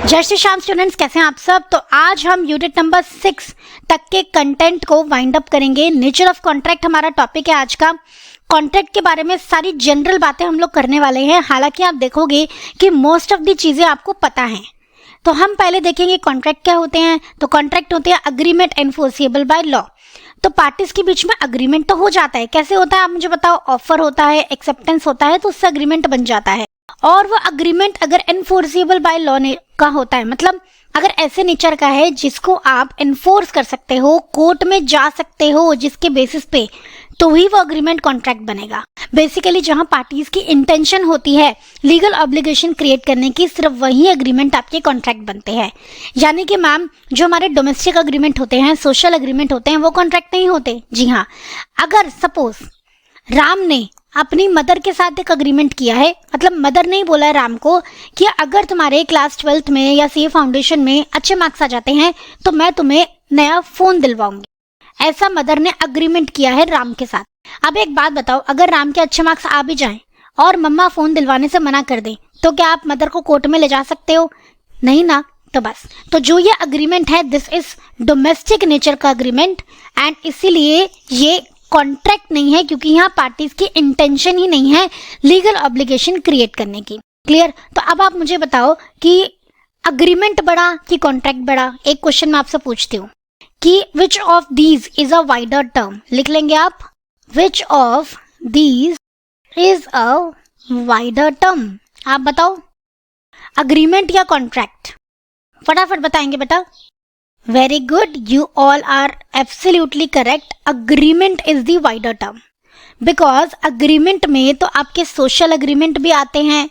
जय श्री श्याम स्टूडेंट्स, कैसे हैं आप सब। तो आज हम यूनिट नंबर 6 तक के कंटेंट को वाइंड अप करेंगे। नेचर ऑफ कॉन्ट्रैक्ट हमारा टॉपिक है आज का। कॉन्ट्रैक्ट के बारे में सारी जनरल बातें हम लोग करने वाले हैं। हालांकि आप देखोगे कि मोस्ट ऑफ दी चीजें आपको पता हैं। तो हम पहले देखेंगे कॉन्ट्रैक्ट क्या होते हैं। तो कॉन्ट्रैक्ट होते हैं अग्रीमेंट एनफोर्सिएबल बाय लॉ। तो पार्टीज के बीच में अग्रीमेंट तो हो जाता है। कैसे होता है आप मुझे बताओ। ऑफर होता है, एक्सेप्टेंस होता है, तो उससे अग्रीमेंट बन जाता है। और वो अग्रीमेंट अगर एनफोर्सिएबल बाय लॉ का होता है, मतलब अगर ऐसे नेचर का है जिसको आप एनफोर्स कर सकते हो, कोर्ट में जा सकते हो जिसके बेसिस पे, तो ही वो अग्रीमेंट कॉन्ट्रैक्ट बनेगा। बेसिकली जहां पार्टीज की इंटेंशन होती है लीगल ऑब्लिगेशन क्रिएट करने की, सिर्फ वही अग्रीमेंट आपके कॉन्ट्रैक्ट बनते हैं। यानी कि मैम जो हमारे डोमेस्टिक अग्रीमेंट होते हैं, सोशल अग्रीमेंट होते हैं, वो कॉन्ट्रैक्ट नहीं होते। जी हाँ, अगर सपोज राम ने अपनी मदर के साथ एक अग्रीमेंट किया है, मतलब मदर ने ही बोला है राम को कि अगर तुम्हारे क्लास 12th में या सीए फाउंडेशन में अच्छे मार्क्स आ जाते हैं तो मैं तुम्हें नया फोन दिलवाऊंगी। ऐसा मदर ने अग्रीमेंट किया है राम के साथ। अब एक बात बताओ, अगर राम के अच्छे मार्क्स आ भी जाएं और मम्मा फोन दिलवाने से मना कर दें, तो क्या आप मदर को कोर्ट में ले जा सकते हो? नहीं ना। तो बस, तो जो ये अग्रीमेंट है दिस इज डोमेस्टिक नेचर का अग्रीमेंट, एंड इसीलिए ये कॉन्ट्रैक्ट नहीं है, क्योंकि यहाँ पार्टीज की इंटेंशन ही नहीं है लीगल ऑब्लिगेशन क्रिएट करने की। क्लियर? तो अब आप मुझे बताओ कि अग्रीमेंट बड़ा कि कॉन्ट्रैक्ट बड़ा। एक क्वेश्चन मैं आपसे पूछती हूँ कि which of these is a wider term. लिख लेंगे आप, which of these is a wider term. आप बताओ, अग्रीमेंट या कॉन्ट्रैक्ट? फटाफट बताएंगे बेटा। Very good, you all are absolutely correct. Agreement is the wider term because agreement में तो आपके social agreement भी आते हैं,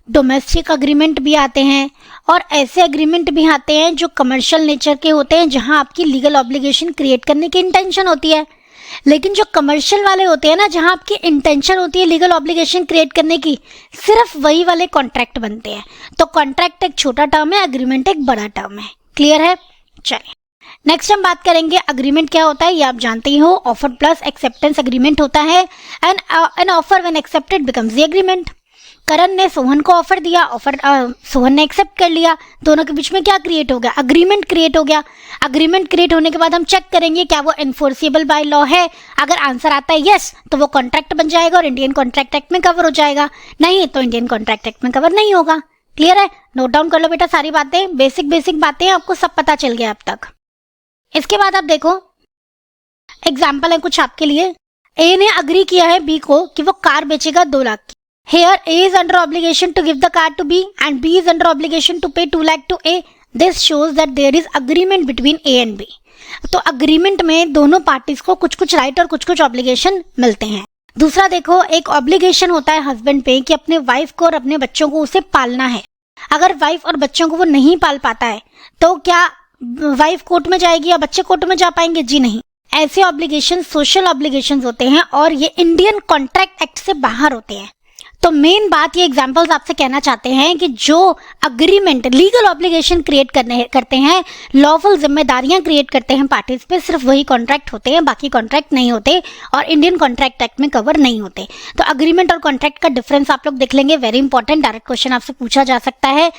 डोमेस्टिक अग्रीमेंट भी आते हैं, और ऐसे अग्रीमेंट भी आते हैं जो कमर्शियल नेचर के होते हैं जहां आपकी लीगल ऑब्लिगेशन क्रिएट करने की इंटेंशन होती है। लेकिन जो कमर्शियल वाले होते हैं ना, जहां आपकी इंटेंशन होती है लीगल ऑब्लिगेशन क्रिएट करने की, सिर्फ वही वाले कॉन्ट्रैक्ट बनते हैं। तो कॉन्ट्रैक्ट एक छोटा टर्म है, अग्रीमेंट एक बड़ा टर्म है। क्लियर है? चलिए नेक्स्ट हम बात करेंगे अग्रीमेंट क्या होता है। ये आप जानते ही हो, ऑफर प्लस एक्सेप्टेंस अग्रीमेंट होता है। And an offer when accepted becomes the agreement. Karan ने सोहन को ऑफर दिया, सोहन ने एक्सेप्ट कर लिया, दोनों के बीच में क्या क्रिएट हो गया? अग्रीमेंट क्रिएट हो गया। अग्रीमेंट क्रिएट होने के बाद हम चेक करेंगे क्या वो एनफोर्सिएबल बाय लॉ है। अगर आंसर आता है यस, तो वो कॉन्ट्रैक्ट बन जाएगा और इंडियन कॉन्ट्रैक्ट एक्ट में कवर हो जाएगा। नहीं तो इंडियन कॉन्ट्रैक्ट एक्ट में कवर नहीं होगा। क्लियर है? नोट डाउन कर लो बेटा सारी बातें, बेसिक बातें आपको सब पता चल गया अब तक। इसके बाद आप देखो, एग्जाम्पल है कुछ आपके लिए। ए ने अग्री किया है बी को कि वो कार बेचेगा 2 लाख की। Here A is under obligation to give the car to B and B is under obligation to pay 2 lakh to A. This shows that there is agreement between A and B. तो agreement में दोनों parties को कुछ कुछ right और कुछ कुछ obligation मिलते हैं। दूसरा देखो, एक ऑब्लिगेशन होता है हस्बैंड पे कि अपने वाइफ को और अपने बच्चों को उसे पालना है। अगर वाइफ और बच्चों को वो नहीं पाल पाता है तो क्या वाइफ कोर्ट में जाएगी या बच्चे कोर्ट में जा पाएंगे? जी नहीं। ऐसे ऑब्लिगेशन सोशल ऑब्लिगेशन होते हैं और ये इंडियन कॉन्ट्रैक्ट एक्ट से बाहर होते हैं। तो मेन बात ये एग्जांपल्स आपसे कहना चाहते हैं कि जो अग्रीमेंट लीगल ऑब्लिगेशन क्रिएट करते हैं, लॉफुल जिम्मेदारियां क्रिएट करते हैं पार्टीज पे, सिर्फ वही कॉन्ट्रैक्ट होते हैं, बाकी कॉन्ट्रैक्ट नहीं होते और इंडियन कॉन्ट्रैक्ट एक्ट में कवर नहीं होते। तो अग्रीमेंट और कॉन्ट्रैक्ट का डिफरेंस आप लोग देख लेंगे। वेरी इंपॉर्टेंट, डायरेक्ट क्वेश्चन आपसे पूछा जा सकता है।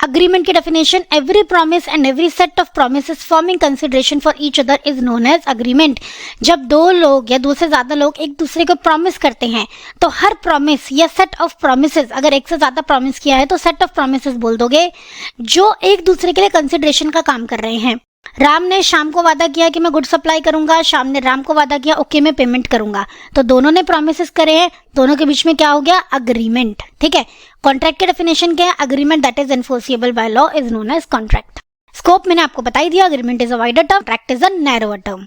अग्रीमेंट की definition, every promise and every set of promises forming consideration for each other is known as agreement. जब 2 लोग या 2 से ज्यादा लोग एक दूसरे को प्रॉमिस करते हैं तो हर प्रॉमिस या सेट ऑफ प्रोमिसेस, अगर एक से ज्यादा प्रॉमिस किया है तो सेट ऑफ प्रोमिसेस बोल दोगे, जो एक दूसरे के लिए कंसिडरेशन का काम कर रहे हैं। राम ने शाम को वादा किया कि मैं गुड सप्लाई करूंगा, शाम ने राम को वादा किया ओके मैं पेमेंट करूंगा। तो दोनों ने प्रोमिसेस करे हैं, दोनों के बीच में क्या हो गया? अग्रीमेंट। ठीक है? कॉन्ट्रैक्ट की डेफिनेशन क्या है? Agreement that is enforceable by law is known as contract. Scope मैंने आपको बता ही दिया, agreement is a wider term, contract is a narrower term.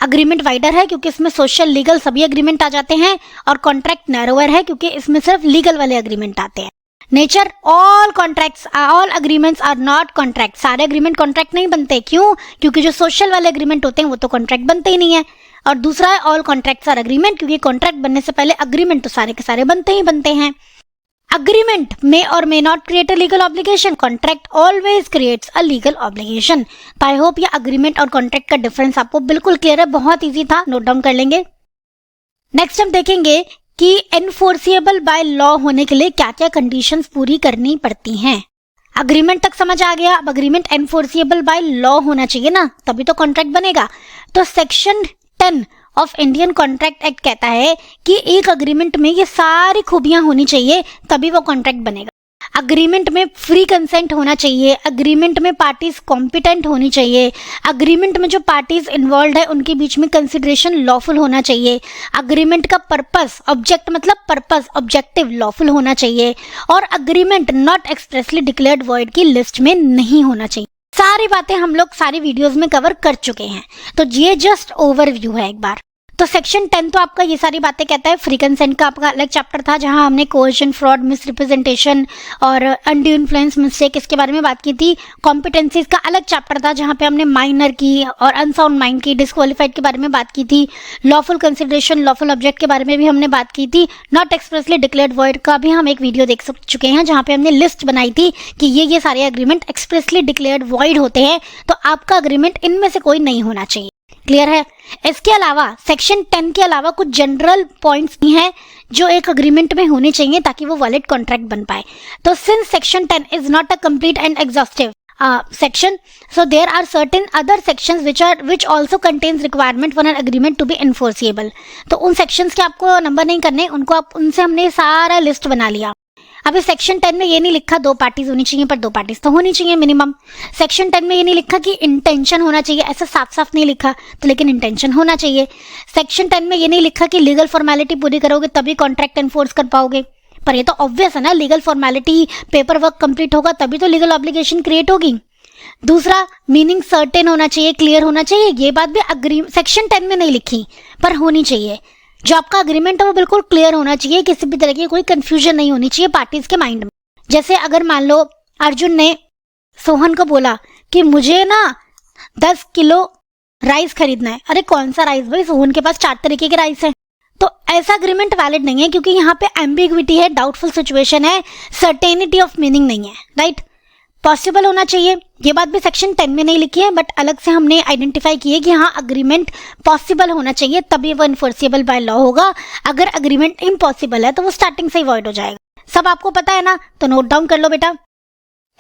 Agreement wider है क्योंकि इसमें सोशल लीगल सभी अग्रीमेंट आ जाते हैं, और कॉन्ट्रैक्ट नैरोअर है क्योंकि इसमें सिर्फ लीगल वाले अग्रीमेंट आते हैं। Nature, all contracts, all agreements are not contract. सारे अग्रीमेंट कॉन्ट्रैक्ट नहीं बनते। क्यों? क्योंकि जो सोशल वाले अग्रीमेंट होते हैं वो तो कॉन्ट्रैक्ट बनते ही नहीं है। और दूसरा है ऑल कॉन्ट्रैक्ट्स आर अग्रीमेंट, क्योंकि कॉन्ट्रैक्ट बनने से पहले अग्रीमेंट तो सारे के सारे बनते ही बनते हैं। Agreement may or may not create a legal obligation. Contract always creates a legal obligation. तो आई होप ये अग्रीमेंट और कॉन्ट्रैक्ट का डिफरेंस आपको बिल्कुल क्लियर है। बहुत इजी था, नोट डाउन कर लेंगे। नेक्स्ट हम देखेंगे कि एनफोर्सिएबल बाय लॉ होने के लिए क्या क्या कंडीशंस पूरी करनी पड़ती हैं। अग्रीमेंट तक समझ आ गया। अब अग्रीमेंट एनफोर्सिएबल बाय लॉ होना चाहिए ना, तभी तो कॉन्ट्रैक्ट बनेगा। तो section 10 of Indian contract act कहता है कि एक अग्रीमेंट में ये सारी खूबियां होनी चाहिए, तभी वो कॉन्ट्रैक्ट बनेगा। अग्रीमेंट में फ्री कंसेंट होना चाहिए, अग्रीमेंट में पार्टीज कॉम्पिटेंट होनी चाहिए, अग्रीमेंट में जो पार्टीज इन्वॉल्व है उनके बीच में कंसिडरेशन लॉफुल होना चाहिए, अग्रीमेंट का पर्पस, ऑब्जेक्ट मतलब पर्पस, ऑब्जेक्टिव लॉफुल होना चाहिए, और agreement not expressly declared void की लिस्ट में नहीं होना चाहिए। सारी बातें हम लोग सारी वीडियोस में कवर कर चुके हैं, तो ये जस्ट ओवरव्यू है एक बार। तो सेक्शन 10 तो आपका ये सारी बातें कहता है। फ्री कंसेंट का आपका अलग चैप्टर था जहां हमने कोएर्शन, फ्रॉड, मिसरिप्रेजेंटेशन और अनड्यू इन्फ्लुएंस, मिस्टेक इसके बारे में बात की थी। कॉम्पिटेंसीज का अलग चैप्टर था जहां पे हमने माइनर की और अनसाउंड माइंड की, डिस्क्वालिफाइड के बारे में बात की थी। लॉफुल कंसिडरेशन, लॉफुल ऑब्जेक्ट के बारे में भी हमने बात की थी। नॉट एक्सप्रेसली डिक्लेयर्ड वॉइड का भी हम एक वीडियो देख चुके हैं जहां पे हमने लिस्ट बनाई थी कि ये सारे अग्रीमेंट एक्सप्रेसली डिक्लेयर्ड वॉइड होते हैं, तो आपका अग्रीमेंट इनमें से कोई नहीं होना चाहिए। क्लियर है? इसके अलावा सेक्शन 10 के अलावा कुछ जनरल पॉइंट्स भी हैं जो एक अग्रीमेंट में होने चाहिए ताकि वो वैलिड कॉन्ट्रैक्ट बन पाए। तो since section 10 is not a complete and exhaustive section, so there are certain other sections which also contains requirement for an agreement to be enforceable। तो उन sections के आपको नंबर नहीं करने, उनको आप उनसे हमने सारा लिस्ट बना लिया। अभी सेक्शन 10 में ये नहीं लिखा 2 पार्टीज होनी चाहिए, पर 2 पार्टीज तो होनी चाहिए मिनिमम। सेक्शन 10 में ये नहीं लिखा कि इंटेंशन होना चाहिए, ऐसा साफ साफ नहीं लिखा, तो लेकिन इंटेंशन होना चाहिए। सेक्शन 10 में ये नहीं लिखा कि लीगल फॉर्मेलिटी पूरी करोगे तभी कॉन्ट्रैक्ट एनफोर्स कर पाओगे, पर ये तो ऑब्वियस है ना, legal formality, paper work complete होगा तभी तो लीगल ऑब्लिगेशन क्रिएट होगी। दूसरा, मीनिंग सर्टेन होना चाहिए, क्लियर होना चाहिए, ये बात भी सेक्शन 10 में नहीं लिखी पर होनी चाहिए। जो आपका अग्रीमेंट है वो बिल्कुल क्लियर होना चाहिए, किसी भी तरह की कोई कंफ्यूजन नहीं होनी चाहिए पार्टीज के माइंड में। जैसे अगर मान लो अर्जुन ने सोहन को बोला कि मुझे ना 10 किलो राइस खरीदना है, अरे कौन सा राइस भाई, सोहन के पास 4 तरीके के राइस है, तो ऐसा अग्रीमेंट वैलिड नहीं है क्योंकि यहाँ पे एम्बिग्विटी है, डाउटफुल सिचुएशन है, सर्टेनिटी ऑफ मीनिंग नहीं है, राइट। पॉसिबल होना चाहिए, ये बात भी सेक्शन 10 में नहीं लिखी है, बट अलग से हमने आइडेंटिफाई किए कि हाँ अग्रीमेंट पॉसिबल होना चाहिए तभी वो इन्फोर्सिबल बाय लॉ होगा। अगर अग्रीमेंट इम्पॉसिबल है तो वो स्टार्टिंग से ही वॉइड हो जाएगा। सब आपको पता है ना, तो नोट डाउन कर लो बेटा।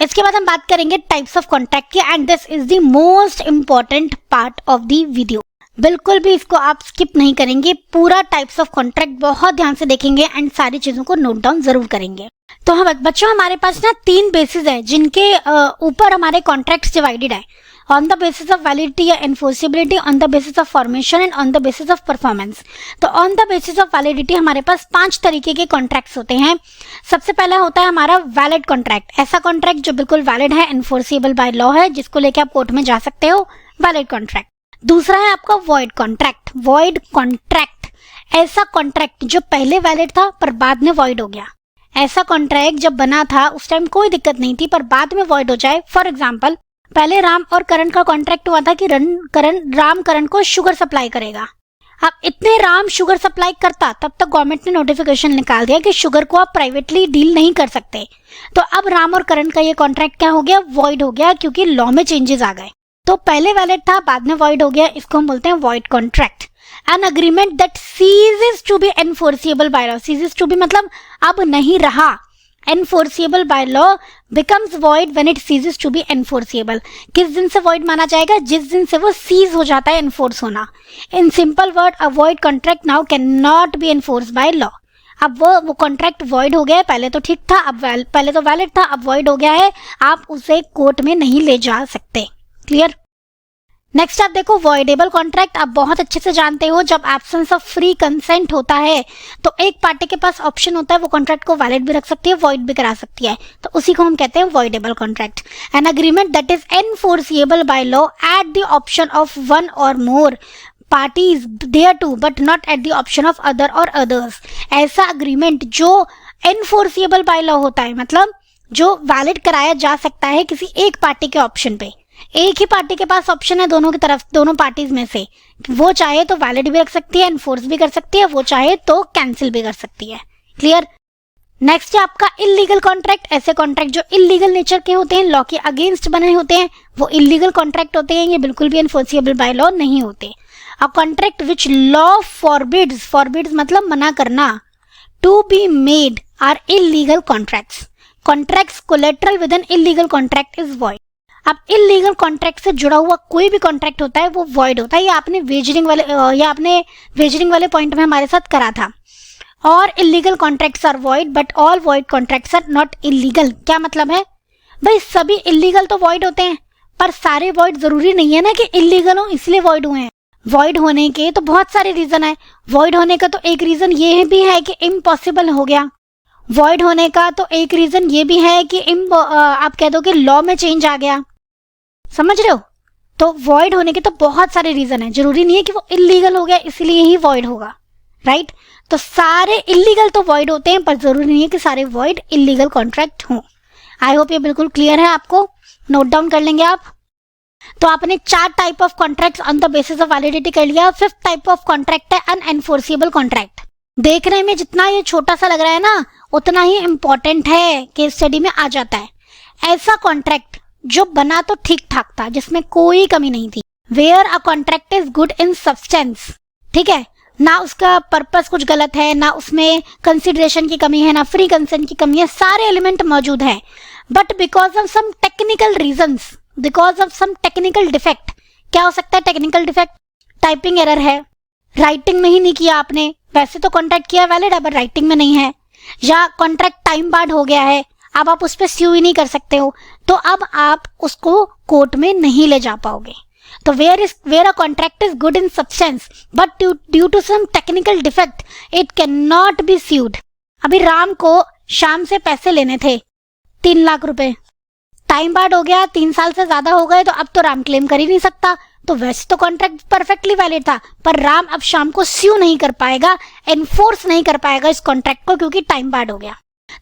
इसके बाद हम बात करेंगे टाइप्स ऑफ कॉन्ट्रैक्ट की, and this is the most important part of the video. बिल्कुल भी इसको आप स्किप नहीं करेंगे, पूरा टाइप्स ऑफ कॉन्ट्रैक्ट बहुत ध्यान से देखेंगे एंड सारी चीजों को नोट डाउन जरूर करेंगे। तो हम बच्चों, हमारे पास ना 3 बेसिस है जिनके ऊपर हमारे कॉन्ट्रैक्ट्स डिवाइडेड है, on the basis of validity या enforceability, on the basis of formation and on the basis of performance. तो on the basis of validity हमारे पास 5 तरीके के कॉन्ट्रैक्ट्स होते हैं। सबसे पहला होता है हमारा वैलिड कॉन्ट्रैक्ट, ऐसा कॉन्ट्रैक्ट जो बिल्कुल वैलिड है, एनफोर्सिबल बाय लॉ है, जिसको लेके आप कोर्ट में जा सकते हो, वैलिड कॉन्ट्रैक्ट। दूसरा है आपका वॉइड कॉन्ट्रैक्ट। वॉइड कॉन्ट्रैक्ट ऐसा कॉन्ट्रैक्ट जो पहले वैलिड था पर बाद में वॉइड हो गया। ऐसा कॉन्ट्रैक्ट जब बना था उस टाइम कोई दिक्कत नहीं थी, पर बाद में वॉइड हो जाए। फॉर एग्जाम्पल, पहले राम और करण का कॉन्ट्रैक्ट हुआ था कि राम करण को शुगर सप्लाई करेगा। अब इतने राम शुगर सप्लाई करता, तब तक गवर्नमेंट ने नोटिफिकेशन निकाल दिया कि शुगर को आप प्राइवेटली डील नहीं कर सकते। तो अब राम और करण का ये कॉन्ट्रैक्ट क्या हो गया, वॉइड हो गया, क्योंकि लॉ में चेंजेस आ गए। तो पहले वैलिड था, बाद में वॉइड हो गया, इसको हम बोलते हैं void contract. An agreement that ceases to be enforceable by law, ceases to be मतलब अब नहीं रहा, enforceable by law becomes void when it ceases to be enforceable. किस दिन से वॉइड माना जाएगा, जिस दिन से वो सीज हो जाता है एनफोर्स होना। In simple word, a void contract now can not B enforce by law. अब वो कॉन्ट्रैक्ट वॉइड हो गया है, पहले तो ठीक था, अब पहले तो वैलिड था, अब वॉइड हो गया है, आप उसे कोर्ट में नहीं ले जा सकते। क्लियर? नेक्स्ट आप देखो वॉइडेबल कॉन्ट्रैक्ट। आप बहुत अच्छे से जानते हो, जब एब्सेंस ऑफ फ्री कंसेंट होता है तो एक पार्टी के पास ऑप्शन होता है, वो कॉन्ट्रैक्ट को वैलिड भी रख सकती है, वॉइड भी करा सकती है, तो उसी को हम कहते हैं voidable contract. An agreement that is enforceable by law at the option of one or more parties thereto but not at the option of other or others. ऐसा अग्रीमेंट जो एनफोर्सिएबल बाय लॉ होता है, मतलब जो वैलिड कराया जा सकता है किसी एक पार्टी के ऑप्शन पे। एक ही पार्टी के पास ऑप्शन है दोनों की तरफ, दोनों पार्टीज में से, वो चाहे तो वैलिड भी रख सकती है, एनफोर्स भी कर सकती है, वो चाहे तो कैंसिल भी कर सकती है। क्लियर? नेक्स्ट है आपका इल्लीगल कॉन्ट्रैक्ट। ऐसे कॉन्ट्रैक्ट जो इल्लीगल नेचर के होते हैं, लॉ के अगेंस्ट बने होते हैं, वो इल्लीगल कॉन्ट्रैक्ट होते हैं, ये बिल्कुल भी एनफोर्सिएबल बाय लॉ नहीं होते। A contract which law forbids मतलब मना करना, to be made are illegal contracts. Contracts collateral with an illegal contract is void. अब इलीगल कॉन्ट्रैक्ट से जुड़ा हुआ कोई भी कॉन्ट्रैक्ट होता है वो वॉइड होता है। ये आपने वेजरिंग वाले पॉइंट में हमारे साथ करा था। और illegal contracts are void but all void contracts are not illegal. क्या मतलब है भाई, सभी इलीगल तो वॉइड होते हैं पर सारे वॉइड जरूरी नहीं है ना कि इलीगल हो इसलिए वॉइड हुए हैं। वॉइड होने के तो बहुत सारे रीजन है। वॉइड होने का तो एक रीजन ये भी है कि इम्पॉसिबल हो गया। वॉइड होने का तो एक रीजन ये भी है कि आप कह दो कि लॉ में चेंज आ गया। समझ रहे हो? तो वॉइड होने के तो बहुत सारे रीजन है, जरूरी नहीं है कि वो इलीगल हो गया इसलिए ही वॉइड होगा, राइट? तो सारे इलीगल तो वॉइड होते हैं पर जरूरी नहीं है कि सारे वॉइड इलीगल कॉन्ट्रैक्ट हों। आई होप ये बिल्कुल क्लियर है आपको, नोट डाउन कर लेंगे आप। तो आपने 4 type of contracts on the basis of validity कर लिया। 5th टाइप ऑफ कॉन्ट्रैक्ट है अनएनफोर्सिबल कॉन्ट्रैक्ट। देखने में जितना ये छोटा सा लग रहा है ना उतना ही इंपॉर्टेंट है, केस स्टडी में आ जाता है। ऐसा कॉन्ट्रैक्ट जो बना तो ठीक ठाक था, जिसमें कोई कमी नहीं थी। Where a contract is good in substance, ठीक है, ना उसका पर्पस कुछ गलत है, ना उसमें कंसिडरेशन की कमी है, ना फ्री कंसेंट की कमी है, सारे एलिमेंट मौजूद है। But because of some technical reasons, because of some technical defect, क्या हो सकता है टेक्निकल डिफेक्ट? टाइपिंग एरर है, राइटिंग में ही नहीं किया आपने, वैसे तो कॉन्ट्रैक्ट किया वैलिड है बट राइटिंग में नहीं है, या कॉन्ट्रैक्ट टाइम बार्ड हो गया है, अब आप उस पर स्यू ही नहीं कर सकते हो, तो अब आप उसको कोर्ट में नहीं ले जा पाओगे। तो where a contract is good in substance but due to some technical defect it can not be sued. अभी राम को शाम से पैसे लेने थे 3 लाख रुपए, टाइम बार्ड हो गया, 3 साल से ज्यादा हो गए, तो अब तो राम क्लेम कर ही नहीं सकता। तो वैसे तो कॉन्ट्रैक्ट परफेक्टली वैलिड था पर राम अब शाम को स्यू नहीं कर पाएगा, एनफोर्स नहीं कर पाएगा इस कॉन्ट्रैक्ट को क्योंकि टाइम बार्ड हो गया।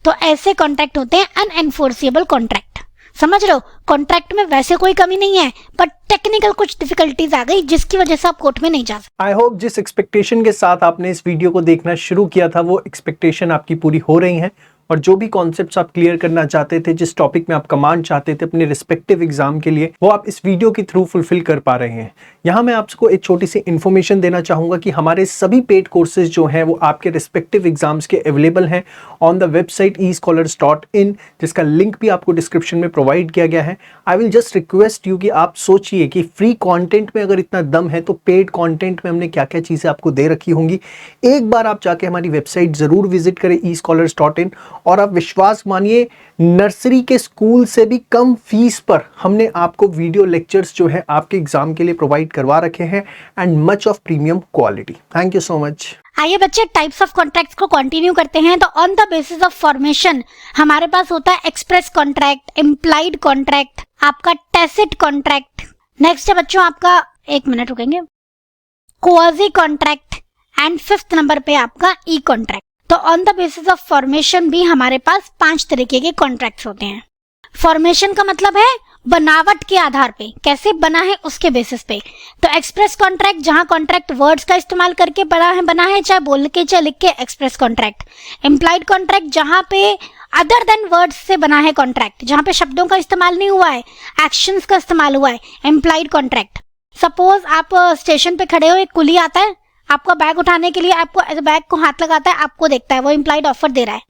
तो ऐसे कॉन्ट्रैक्ट होते हैं अनएनफोर्सिबल कॉन्ट्रैक्ट। समझ रहे हो? कॉन्ट्रैक्ट में वैसे कोई कमी नहीं है पर टेक्निकल कुछ डिफिकल्टीज आ गई जिसकी वजह से आप कोर्ट में नहीं जा सकते। आई होप जिस एक्सपेक्टेशन के साथ आपने इस वीडियो को देखना शुरू किया था वो एक्सपेक्टेशन आपकी पूरी हो रही है और जो भी कॉन्सेप्ट्स आप क्लियर करना चाहते थे, जिस टॉपिक में आप कमांड चाहते थे अपने रिस्पेक्टिव एग्जाम के लिए, वो आप इस वीडियो के थ्रू फुलफिल कर पा रहे हैं। यहाँ मैं आपको एक छोटी सी इन्फॉर्मेशन देना चाहूँगा कि हमारे सभी पेड कोर्सेज जो हैं वो आपके रिस्पेक्टिव एग्जाम्स के अवेलेबल हैं ऑन द वेबसाइट eScholars.in, जिसका लिंक भी आपको डिस्क्रिप्शन में प्रोवाइड किया गया है। I will just request you कि आप सोचिए कि फ्री कॉन्टेंट में अगर इतना दम है तो पेड कॉन्टेंट में हमने क्या क्या चीज़ें आपको दे रखी होंगी। एक बार आप जाके हमारी वेबसाइट ज़रूर विजिट करें eScholars.in और आप विश्वास मानिए नर्सरी के स्कूल से भी कम फीस पर हमने आपको वीडियो लेक्चर्स जो है आपके एग्जाम के लिए प्रोवाइड करवा रखे हैं and much of premium quality. Thank you so much. आइए बच्चे टाइप्स ऑफ कॉन्ट्रैक्ट्स को कंटिन्यू करते हैं। तो on the basis of formation हमारे पास होता है एक्सप्रेस कॉन्ट्रैक्ट, इम्प्लाइड कॉन्ट्रैक्ट, आपका टैसिट कॉन्ट्रैक्ट। नेक्स्ट है बच्चों आपका, एक मिनट रुकेंगे, quasi contract and 5th number पे आपका ई कॉन्ट्रैक्ट। तो on the basis of formation भी हमारे पास 5 तरीके के कॉन्ट्रैक्ट्स होते हैं। फॉर्मेशन का मतलब है बनावट के आधार पे, कैसे बना है उसके बेसिस पे। तो एक्सप्रेस कॉन्ट्रैक्ट जहां कॉन्ट्रैक्ट वर्ड्स का इस्तेमाल करके बना है चाहे बोल के चाहे लिख के, एक्सप्रेस कॉन्ट्रैक्ट। इम्प्लाइड कॉन्ट्रैक्ट जहां पे अदर देन वर्ड्स से बना है कॉन्ट्रैक्ट, जहां पे शब्दों का इस्तेमाल नहीं हुआ है, एक्शंस का इस्तेमाल हुआ है, इम्प्लाइड कॉन्ट्रैक्ट। सपोज आप स्टेशन पे खड़े हो, एक कुली आता है आपका बैग उठाने के लिए, आपको बैग को हाथ लगाता है, आपको देखता है, वो इम्प्लाइड ऑफर दे रहा है,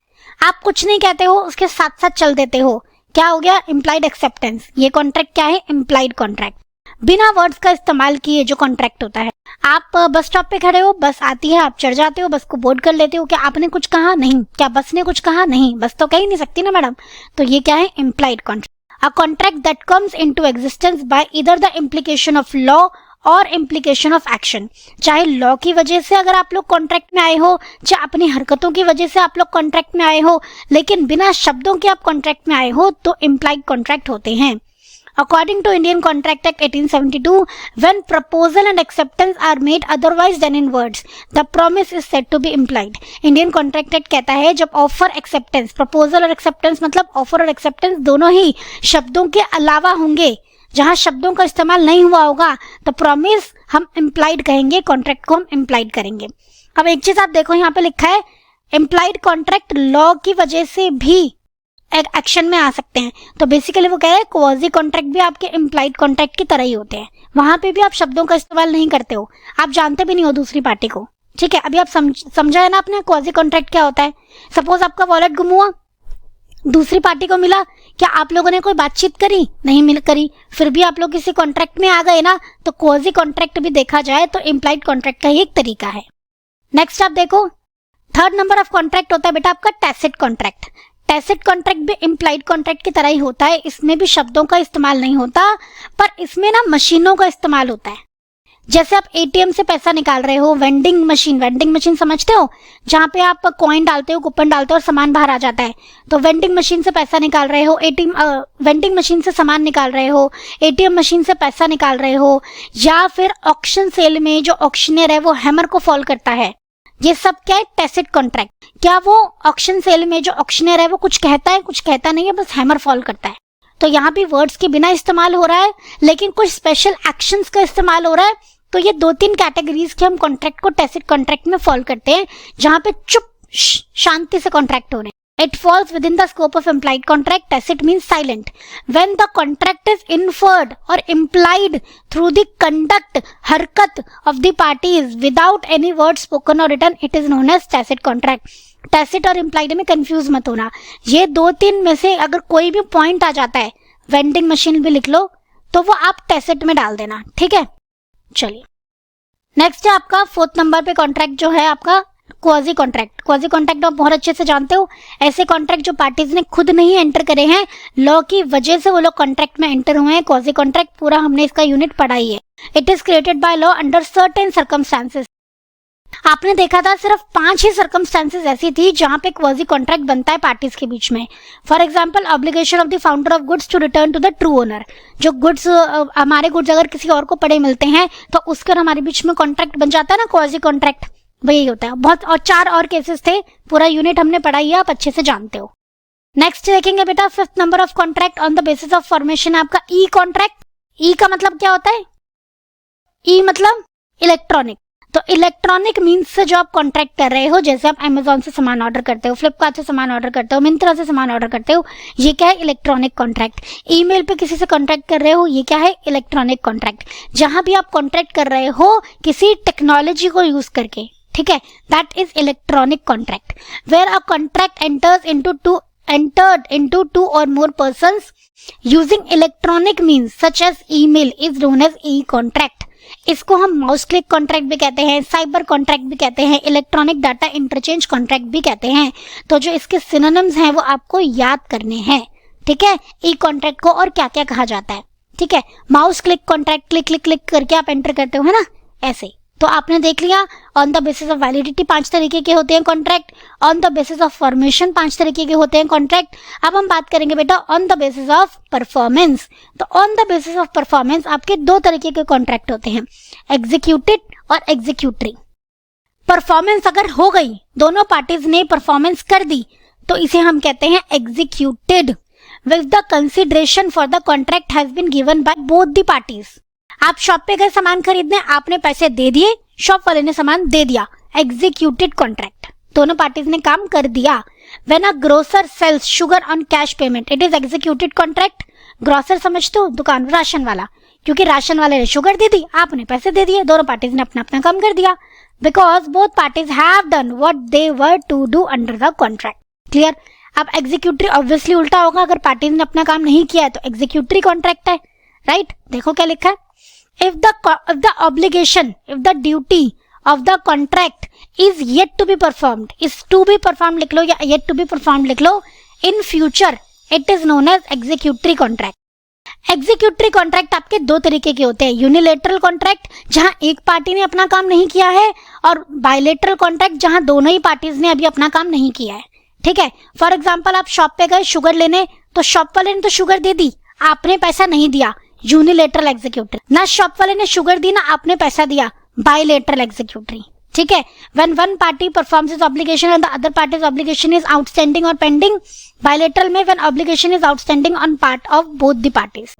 आप कुछ नहीं कहते हो, उसके साथ साथ चल देते हो, क्या हो गया? Implied acceptance. ये कॉन्ट्रैक्ट क्या है? Implied contract. बिना वर्ड्स का इस्तेमाल किए जो कॉन्ट्रैक्ट होता है, आप बस स्टॉप पे खड़े हो, बस आती है, आप चढ़ जाते हो, बस को बोर्ड कर लेते हो, क्या आपने कुछ कहा? नहीं। क्या बस ने कुछ कहा? नहीं। बस तो कह ही नहीं सकती ना मैडम। तो ये क्या है? Implied contract. A contract that comes into existence by either the implication of law और इम्प्लीकेशन ऑफ एक्शन। चाहे लॉ की वजह से अगर आप लोग कॉन्ट्रैक्ट में आए हो, चाहे अपनी हरकतों की वजह से आप लोग कॉन्ट्रैक्ट में आए हो, लेकिन बिना शब्दों के आप कॉन्ट्रैक्ट में आए हो तो इम्प्लाइड कॉन्ट्रैक्ट होते हैं। According to Indian Contract Act 1872, when proposal and acceptance are made otherwise than in words, the promise is said to be implied. Indian Contract Act कहता है जब ऑफर एक्सेप्टेंस, प्रपोजल और एक्सेप्टेंस मतलब offer और acceptance दोनों ही शब्दों के अलावा होंगे, जहां शब्दों का इस्तेमाल नहीं हुआ होगा, तो प्रॉमिस हम इम्प्लाइड कहेंगे, कॉन्ट्रैक्ट को हम इम्प्लाइड करेंगे। अब एक चीज आप देखो, यहाँ पे लिखा है इम्प्लाइड कॉन्ट्रैक्ट लॉ की वजह से भी एक्शन में आ सकते हैं। तो बेसिकली वो कह रहे हैं क्वाजी कॉन्ट्रैक्ट भी आपके इम्प्लाइड कॉन्ट्रैक्ट की तरह ही होते हैं, वहां पे भी आप शब्दों का इस्तेमाल नहीं करते हो, आप जानते भी नहीं हो दूसरी पार्टी को। ठीक है, अभी आप समझा है ना आपने क्वाजी कॉन्ट्रैक्ट क्या होता है। सपोज आपका वॉलेट गुम हुआ, दूसरी पार्टी को मिला, क्या आप लोगों ने कोई बातचीत करी? नहीं करी, फिर भी आप लोग किसी कॉन्ट्रैक्ट में आ गए ना, तो क्वाजी कॉन्ट्रैक्ट भी देखा जाए तो इम्प्लाइड कॉन्ट्रैक्ट का ही एक तरीका है। नेक्स्ट आप देखो, थर्ड नंबर ऑफ कॉन्ट्रैक्ट होता है बेटा आपका टैसिट कॉन्ट्रैक्ट। टैसिट कॉन्ट्रैक्ट भी इम्प्लाइड कॉन्ट्रैक्ट की तरह ही होता है, इसमें भी शब्दों का इस्तेमाल नहीं होता, पर इसमें ना मशीनों का इस्तेमाल होता है। जैसे आप एटीएम से पैसा निकाल रहे हो, वेंडिंग मशीन समझते हो, जहां पे आप कॉइन डालते हो, कूपन डालते हो और सामान बाहर आ जाता है, तो वेंडिंग मशीन से पैसा निकाल रहे हो, वेंडिंग मशीन से सामान निकाल रहे हो, एटीएम मशीन से पैसा निकाल रहे हो, या फिर ऑक्शन सेल में जो ऑक्शनियर है वो हैमर को फॉलो करता है, ये सब क्या है? Tacit contract. क्या वो ऑक्शन सेल में जो ऑक्शनियर है वो कुछ कहता है? कुछ कहता नहीं है, बस हैमर फॉलो करता है। तो यहाँ भी वर्ड्स के बिना इस्तेमाल हो रहा है, लेकिन कुछ स्पेशल एक्शंस का इस्तेमाल हो रहा है। तो ये 2-3 कैटेगरीज के हम कॉन्ट्रैक्ट को टैसिट कॉन्ट्रैक्ट में फॉलो करते हैं, जहां पे चुप शांति से कॉन्ट्रैक्ट हो रहे हैं। It falls within the scope of implied contract. Tacit means silent. When the contract is inferred or implied through the conduct, हरकत of the parties without any word spoken or written, it is known as tacit contract. Tacit और implied में confuse मत होना। ये 2-3 में से अगर कोई भी पॉइंट आ जाता है, वेंडिंग मशीन भी लिख लो, तो वो आप टैसिट में डाल देना, ठीक है। चलिए नेक्स्ट है आपका 4th नंबर पे कॉन्ट्रैक्ट जो है आपका क्वाजी कॉन्ट्रैक्ट। क्वाजी कॉन्ट्रैक्ट आप बहुत अच्छे से जानते हो, ऐसे कॉन्ट्रैक्ट जो पार्टीज ने खुद नहीं एंटर करे हैं, लॉ की वजह से वो लोग कॉन्ट्रैक्ट में एंटर हुए हैं। क्वाजी कॉन्ट्रैक्ट पूरा हमने इसका यूनिट पढ़ा ही है। It is created by law under certain circumstances. आपने देखा था सिर्फ 5 ही सर्कमस्टांसेस ऐसी थी जहां पे क्वाजी कॉन्ट्रैक्ट बनता है पार्टीज के बीच में। For example, obligation of the founder of goods to return to the true owner. जो गुड्स हमारे गुड्स अगर किसी और को पड़े मिलते हैं तो उसके और हमारे बीच में कॉन्ट्रैक्ट बन जाता है ना, क्वाजी कॉन्ट्रैक्ट वही होता है। बहुत और 4 और केसेस थे, पूरा यूनिट हमने पढ़ा ही है, आप अच्छे से जानते हो। नेक्स्ट देखेंगे बेटा 5th number of contract on the basis of formation आपका ई कॉन्ट्रैक्ट। ई का मतलब क्या होता है? ई मतलब इलेक्ट्रॉनिक। तो इलेक्ट्रॉनिक मीन्स से जो आप कॉन्ट्रैक्ट कर रहे हो, जैसे आप अमेजोन से सामान ऑर्डर करते हो, फ्लिपकार्ट से सामान ऑर्डर करते हो, मिंत्रा से सामान ऑर्डर करते हो, ये क्या है? Electronic contract. ईमेल पे किसी से कॉन्ट्रैक्ट कर रहे हो, ये क्या है? Electronic contract. जहां भी आप कॉन्ट्रैक्ट कर रहे हो किसी टेक्नोलॉजी को यूज करके, ठीक है, that is electronic contract. Where a contract entered into 2 or more persons using electronic means such as email is known as e-contract. इसको हम माउस क्लिक कॉन्ट्रैक्ट भी कहते हैं, साइबर कॉन्ट्रैक्ट भी कहते हैं, इलेक्ट्रॉनिक डाटा इंटरचेंज कॉन्ट्रैक्ट भी कहते हैं। तो जो इसके सिनोनिम्स हैं वो आपको याद करने हैं, ठीक है। ई कॉन्ट्रैक्ट को और क्या क्या कहा जाता है, ठीक है। Mouse click contract, click click click करके आप एंटर करते हो, है ना, ऐसे। तो आपने देख लिया on the basis of validity 5 तरीके के होते हैं contract, on the basis of formation 5 तरीके के होते हैं कॉन्ट्रैक्ट। अब हम बात करेंगे बेटा on the basis of performance. तो on the basis of performance आपके 2 तरीके के कॉन्ट्रैक्ट होते हैं, एग्जीक्यूटेड और एग्जीक्यूटरी। परफॉर्मेंस अगर हो गई, दोनों पार्टीज ने परफॉर्मेंस कर दी, तो इसे हम कहते हैं executed with the consideration for the contract has been given by both the parties. आप शॉप पे गए सामान खरीदने, आपने पैसे दे दिए, शॉप वाले ने सामान दे दिया, एग्जीक्यूटेड कॉन्ट्रैक्ट, दोनों पार्टीज ने काम कर दिया। When a grocer sells sugar on cash payment, it is executed contract. Grocer समझते हो, दुकान, राशन वाला, क्योंकि राशन वाले ने शुगर दे दी, आपने पैसे दे दिए, दोनों पार्टीज ने अपना अपना काम कर दिया, because both parties have done what they were to do under the contract. Clear. अब एग्जीक्यूटरी ऑब्वियसली उल्टा होगा, अगर पार्टीज ने अपना काम नहीं किया है तो एग्जीक्यूटरी कॉन्ट्रैक्ट है, राइट। देखो क्या लिखा है, if the obligation, if the duty of the contract is yet to be performed, is to be performed लिख लो या yet to be performed लिख लो, in future it is known as executory contract. Executory contract आपके 2 तरीके के होते हैं, unilateral contract जहां एक पार्टी ने अपना काम नहीं किया है, और बायलेटरल कॉन्ट्रैक्ट जहां दोनों ही पार्टीज ने अभी अपना काम नहीं किया है, ठीक है। फॉर एग्जांपल, आप शॉप पे गए शुगर लेने, तो शॉप वाले ने तो शुगर दे दी, आपने पैसा नहीं दिया, यूनिलेटरल एग्जीक्यूटरी। ना शॉप वाले ने शुगर दी ना आपने पैसा दिया, बायलेटरल एग्जीक्यूटरी, ठीक है। When one party performs is obligation and the other parties obligation is outstanding और पेंडिंग, बायलेटरल में when obligation is outstanding on part of both the parties.